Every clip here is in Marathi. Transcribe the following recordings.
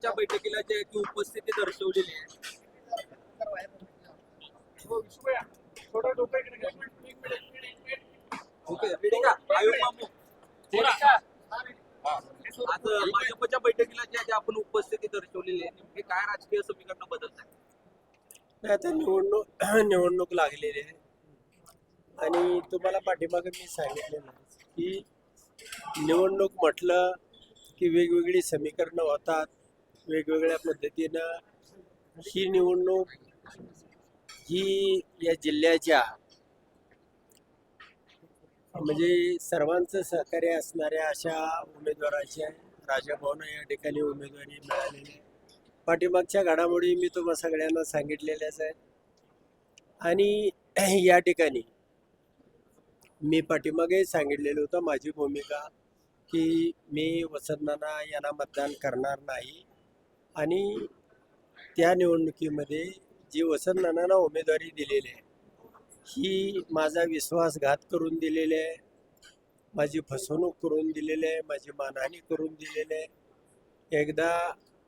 भाजपच्या बैठकीला जी आहे ती उपस्थिती दर्शवलेली आहे. ओके रेडी का आयोग मामू आज भाजपच्या बैठकीला जी आहे ती आपण उपस्थिती दर्शवलेली आहे. नेमके काय राजकीय समीकरण बदलत आहे? आता निवडणूक लागलेली आहे आणि तुम्हाला पाठीमागे मी सांगितलेलं आहे की निवडणूक म्हटलं की वेगवेगळी समीकरणं होतात, वेगवेगळ्या पद्धतीनं ही निवडणूक ही या जिल्ह्याच्या म्हणजे सर्वांचं सहकार्य असणाऱ्या अशा उमेदवाराची आहे. राजाभाऊंना या ठिकाणी उमेदवारी मिळालेली आहे. पाठीमागच्या घडामोडी मी तुम्हा सगळ्यांना सांगितलेल्याच आहेत आणि या ठिकाणी मी पाठीमागे सांगितलेलं होतं माझी भूमिका की मी वसंतनाना यांना मतदान करणार नाही आणि त्या निवडणुकीमध्ये जी वसंतनानांना उमेदवारी दिलेली आहे ही माझा विश्वासघात करून दिलेली आहे, माझी फसवणूक करून दिलेली आहे, माझी मानहानी करून दिलेली आहे. एकदा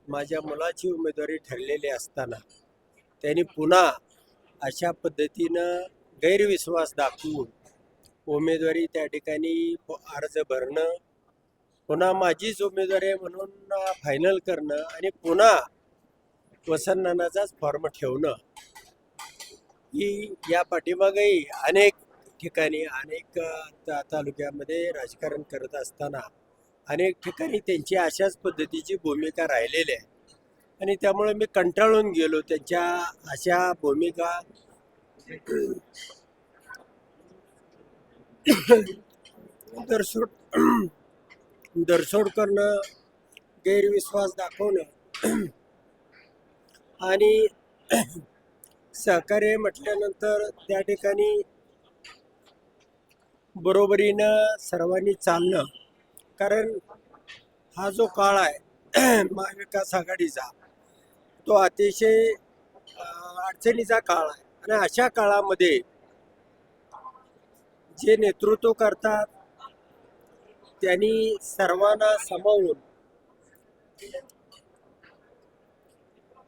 माझ्या मुलाची उमेदवारी ठरलेली असताना त्यांनी पुन्हा अशा पद्धतीनं गैरविश्वास दाखवून उमेदवारी त्या ठिकाणी अर्ज भरणं, पुन्हा माझीच उमेदवारी आहे म्हणून फायनल करणं आणि पुन्हा वसंतनानाचाच फॉर्म ठेवणं ही या पाठीमागेही अनेक ठिकाणी अनेक तालुक्यामध्ये राजकारण करत असताना अनेक ठिकाणी त्यांची अशाच पद्धतीची भूमिका राहिलेली आहे आणि त्यामुळे मी कंटाळून गेलो त्यांच्या अशा भूमिका दरसोड करणं, गैरविश्वास दाखवणं आणि सहकार्य म्हटल्यानंतर त्या ठिकाणी बरोबरीनं सर्वांनी चालणं. कारण हा जो काळ आहे महाविकास आघाडीचा तो अतिशय अडचणीचा काळ आहे आणि अशा काळामध्ये जे नेतृत्व करतात त्यांनी सर्वांना सामावून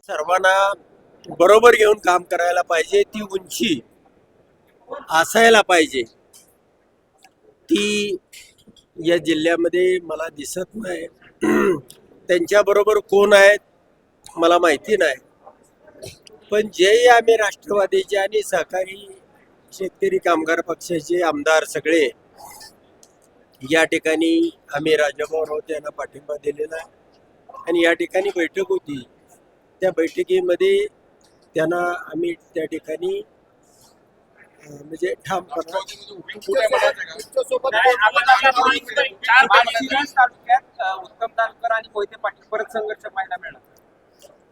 सर्वांना बरोबर घेऊन काम करायला पाहिजे. ती उंची असायला पाहिजे, ती या जिल्ह्यामध्ये मला दिसत नाही. त्यांच्याबरोबर कोण आहेत मला माहिती नाही, पण जे आम्ही राष्ट्रवादीचे आणि सहकारी शेतकरी कामगार पक्षाचे आमदार सगळे या ठिकाणी आम्ही राजाभाऊ राऊत यांना पाठिंबा दिलेला आहे आणि या ठिकाणी बैठक होती. त्या बैठकीमध्ये त्यांना आम्ही त्या ठिकाणी म्हणजे ठामपणा उत्तम तालुकर आणि मोहिते पाटील परत संघर्ष पाहायला मिळाला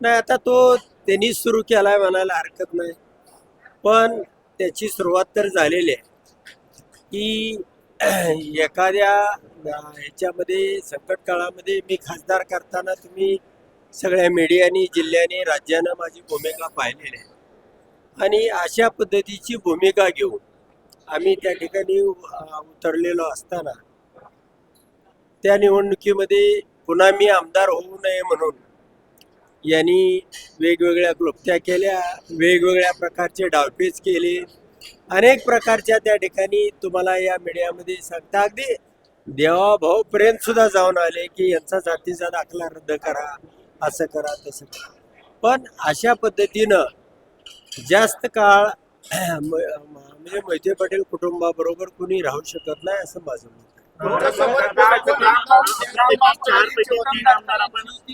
नाही. आता तो त्यांनी सुरू केलाय म्हणायला हरकत नाही, पण त्याची सुरुवात तर झालेली आहे की एखाद्या ह्याच्यामध्ये संकट काळामध्ये मी खासदार करताना तुम्ही सगळ्या मीडियानी जिल्ह्याने राज्यानं माझी भूमिका पाहिलेली आहे आणि अशा पद्धतीची भूमिका घेऊन आम्ही त्या ठिकाणी उतरलेलो असताना त्या निवडणुकीमध्ये पुन्हा मी आमदार होऊ नये म्हणून यांनी वेगवेगळ्या क्लुप्त्या केल्या, वेगवेगळ्या प्रकारचे डावपेच केले, अनेक प्रकारच्या त्या ठिकाणी तुम्हाला या मीडियामध्ये सांगता अगदी देवाभाऊपर्यंत सुद्धा जाऊन आले की यांचा जातीचा दाखला रद्द करा, असं करा तसं करा. पण अशा पद्धतीनं जास्त काळ म्हणजे मोहिते पाटील कुटुंबाबरोबर कुणी राहू शकत नाही असं माझं मत आहे.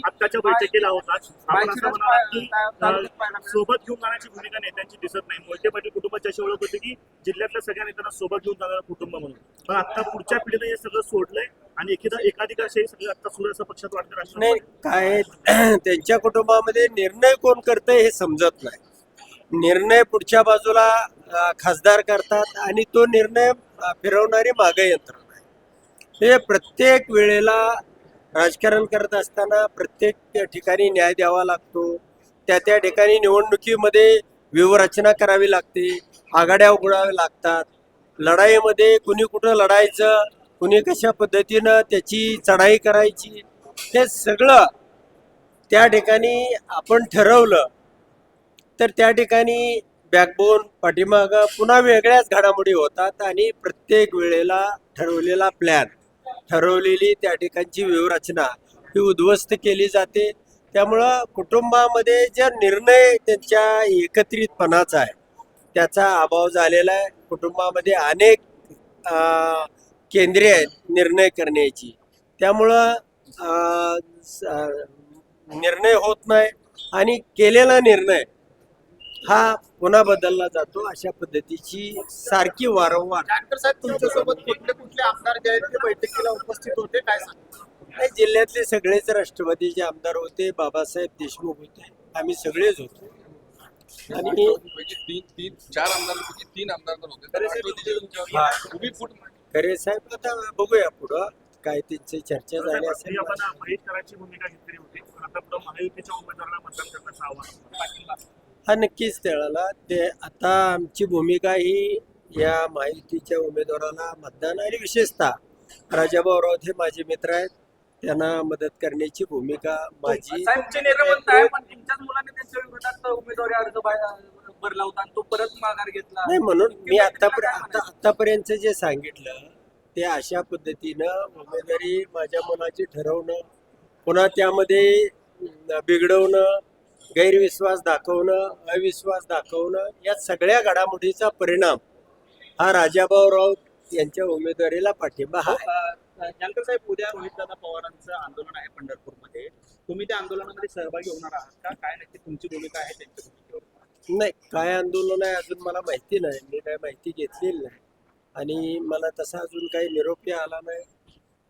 आत्ताच्या बैठकीला होता आपण असं म्हणाला की सोबत घेऊन जाण्याची भूमिका नेत्यांची दिसत नाही. मोहिते पाटील कुटुंबाची अशी ओळख होती की जिल्ह्यातल्या सगळ्या नेत्यांना सोबत घेऊन जाणारं कुटुंब म्हणून, पण आता पुढच्या पिढीने हे सगळं सोडलंय आणि एकाधिकारशाही सगळं आता सुरू असं पक्षात वाटतं राष्ट्र नाही. काय त्यांच्या कुटुंबामध्ये निर्णय कोण करतंय हे समजत नाही. निर्णय पुढच्या बाजूला खासदार करतात आणि तो निर्णय फिरवणारी मागे यंत्रणा आहे. हे प्रत्येक वेळेला राजकारण करत असताना प्रत्येक ठिकाणी न्याय द्यावा लागतो. त्या ठिकाणी निवडणुकीमध्ये व्यूहरचना करावी लागते, आघाड्या उघडाव्या लागतात. लढाईमध्ये कुणी कुठं लढायचं, कुणी कशा पद्धतीनं त्याची चढाई करायची, हे सगळं त्या ठिकाणी आपण ठरवलं तर त्या ठिकाणी बॅकबोन पाठीमागं पुन्हा वेगळ्याच घडामोडी होतात आणि प्रत्येक वेळेला ठरवलेला प्लॅन ठरवलेली त्या ठिकाणची व्यूहरचना ही उद्ध्वस्त केली जाते. त्यामुळं कुटुंबामध्ये जे निर्णय त्यांच्या एकत्रितपणाचा आहे त्याचा अभाव झालेला आहे. कुटुंबामध्ये अनेक केंद्रे आहेत निर्णय करण्याची, त्यामुळं निर्णय होत नाही आणि केलेला निर्णय हा पुन्हा बदलला जातो. अशा पद्धतीची सारखी वारंवार जानकर साहेब तुमच्यासोबत कुठले कुठले आमदार जे आहेत ते बैठकीला उपस्थित होते काय सांगा? नाही, जिल्ह्यातले सगळेच राष्ट्रवादीचे आमदार होते, बाबासाहेब देशमुख होते, आम्ही सगळेच होतो. आणि तीन चार आमदारांपैकी 3 आमदार तर होते तर राष्ट्रवादीचे तुमच्यावर उभी फूट खरे साहेब आता बघूया पुढं काय त्यांची चर्चा झाली साहेब, असेल. आपण महेश कराडची भूमिका घेतली होती पण आता पुढे महायुतीच्या उमेदवाराला मतदान करण्याचं आव्हान हा नक्कीच त्याला ते आता आमची भूमिका ही या माहितीच्या उमेदवाराला मतदान आणि विशेषतः राजाभाऊ राऊत हे माझे मित्र आहेत, त्यांना मदत करण्याची भूमिका माझी. साहेबचे निर्णय आहे पण तुमच्याच मुलाने त्यांच्या विरोधात उमेदवारी अर्ज भरला होता आणि तो परत माघार घेतला. नाही, म्हणून मी आतापर्यंत जे सांगितलं ते अशा पद्धतीनं उमेदवारी माझ्या मुलाची ठरवणं, पुन्हा त्यामध्ये बिघडवणं, गैरविश्वास दाखवणं, अविश्वास दाखवणं या सगळ्या घडामोडीचा परिणाम हा राजाभाऊ राऊत यांच्या उमेदवारीला पाठिंबा हा आहे. जानकर साहेब उद्या रोहितदादा पवारांचं आंदोलन आहे पंढरपूरमध्ये, तुम्ही त्या आंदोलनामध्ये सहभागी होणार आहात का? काय नक्की तुमची भूमिका आहे त्यांच्या भूमिकेवर? नाही, काय आंदोलन आहे अजून मला माहिती नाही, मी काय माहिती घेतलेली नाही आणि मला तसा अजून काही निरोपही आला नाही.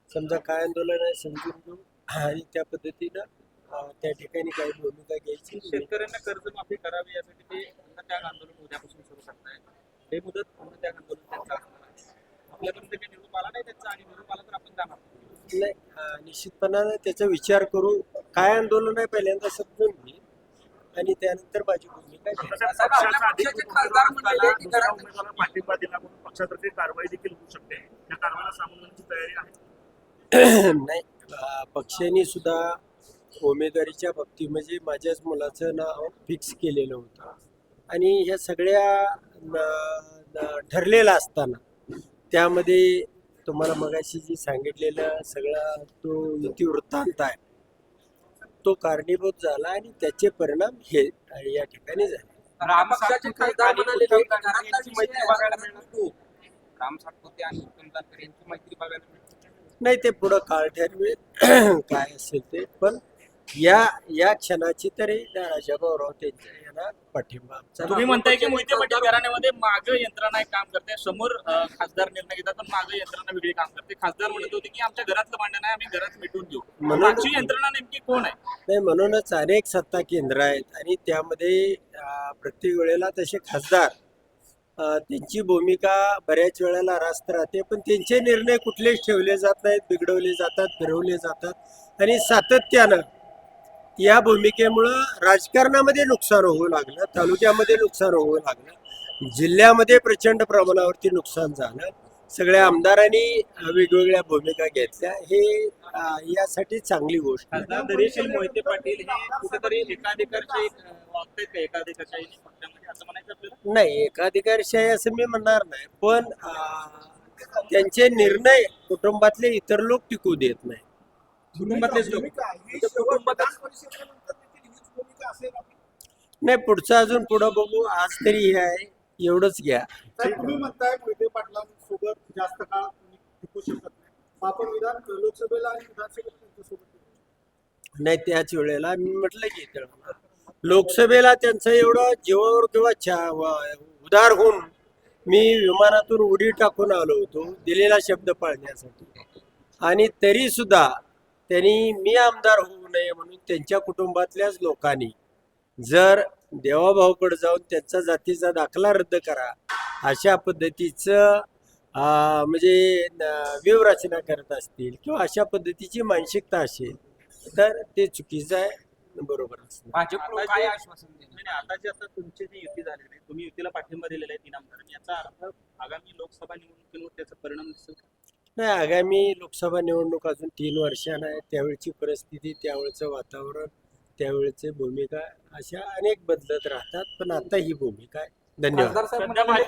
समजा काय आंदोलन आहे समजून घेऊ आणि त्या पद्धतीनं त्या ठिकाणी काही भूमिका घ्यायची. शेतकऱ्यांना कर्जमाफी करावी यासाठी ते अन्नत्याग आंदोलन उद्यापासून सुरू करताय. हे मुदत अन्नत्याग आंदोलन त्यांचं असणार आहे. आपल्यापर्यंत काही निरोप आला नाही त्यांचा आणि निरोप आला तर आपण जाणार. नाही, निश्चितपणाने त्याचा विचार करू. काय आंदोलन आहे पहिल्यांदा समजून घे आणि त्यानंतर माझी भूमिका घे. उमेदवाराला पाठिंबा दिला म्हणून पक्षातर्फे कारवाई देखील होऊ शकते. या कारवाईला सामोरं जाण्याची तयारी आहे? नाही, पक्षाने सुद्धा उमेदवारीच्या बाबतीमध्ये माझ्याच मुलाचं नाव फिक्स केलेलं होतं आणि ह्या सगळ्या ठरलेलं असताना त्यामध्ये तुम्हाला मगाशी जी सांगितलेलं सगळा तो इतिवृत्तांत आहे तो कारणीभूत झाला आणि त्याचे परिणाम हे या ठिकाणी झाले. राम सातपुते आणि उत्तम जानकर यांची मैत्री बघायला मिळते. नाही, ते पुढं काळ ठरवेल काय असेल ते, पण या क्षणाची तरी राजाभाऊ राऊत यांच्या यांना पाठिंबा आमचा. तुम्ही म्हणताय की मोहिते पाटील घराण्यामध्ये मागं यंत्रणा एक काम करते, समोर खासदार निर्णय घेतात पण मागं यंत्रणा वेगळी काम करते. खासदार म्हणत होते की आमच्या घरातलं भांडण आहे, आम्ही घरात मिटून घेऊ. मागची यंत्रणा नेमकी कोण आहे? नाही, म्हणूनच अनेक सत्ता केंद्र आहेत आणि त्यामध्ये प्रत्येक वेळेला तसे खासदार त्यांची भूमिका बऱ्याच वेळेला रास्त राहते, पण त्यांचे निर्णय कुठलेच ठेवले जात नाहीत, बिघडवले जातात, फिरवले जातात आणि सातत्यानं या भूमिकेमुळं राजकारणामध्ये नुकसान होऊ लागलं, तालुक्यामध्ये नुकसान होऊ लागलं, जिल्ह्यामध्ये प्रचंड प्रमाणावरती नुकसान झालं. सगळ्या आमदारांनी वेगवेगळ्या भूमिका घेतल्या, हे यासाठी चांगली गोष्ट आहे. खासदार धैर्यशील मोहिते पाटील हे कुठेतरी एकाधिकारशाही वागतायत का? एकाधिकारशाही पक्षामध्ये असं म्हणायचं आपल्याला? नाही, एकाधिकारशाही असं मी म्हणणार नाही, पण त्यांचे निर्णय कुटुंबातले इतर लोक टिकू देत नाही. कुटुंबातलेच लोक नाही, पुढचं अजून पुढं बघू, आज तरी हे आहे, एवढंच घ्या. तुम्ही म्हणताय मोहिते पाटलांसोबत जास्त काळ टिकू शकत नाही, आपण लोकसभेला आणि विधानसभेला त्यांच्यासोबत नाही, त्याच वेळेला मी म्हटलं की लोकसभेला त्यांचं एवढं जीवावर किंवा उदार होऊन मी विमानातून उडी टाकून आलो होतो दिलेला शब्द पाळण्यासाठी, आणि तरी सुद्धा त्यांनी मी आमदार होऊ नये म्हणून त्यांच्या कुटुंबातल्याच लोकांनी जर देवाभाऊकडे जाऊन त्यांचा जातीचा दाखला रद्द करा अशा पद्धतीचं म्हणजे व्यूहरचना करत असतील किंवा अशा पद्धतीची मानसिकता असेल तर ते चुकीचं आहे, बरोबर असतं. भाजपकडून काय आश्वासन देणार? आता जे आता तुमची जी युती झालेली आहे, तुम्ही युतीला पाठिंबा दिलेला आहे 3 आमदारांनी, याचा अर्थ आगामी लोकसभा निवडणुकीवर त्याचा परिणाम दिसेल का? नाही, आगामी लोकसभा निवडणूक अजून 3 वर्षांना आहे, त्यावेळची परिस्थिती, त्यावेळचं वातावरण, त्यावेळेची भूमिका अशा अनेक बदलत राहतात, पण आता ही भूमिका आहे. धन्यवाद. खासदार साहेब म्हणाले,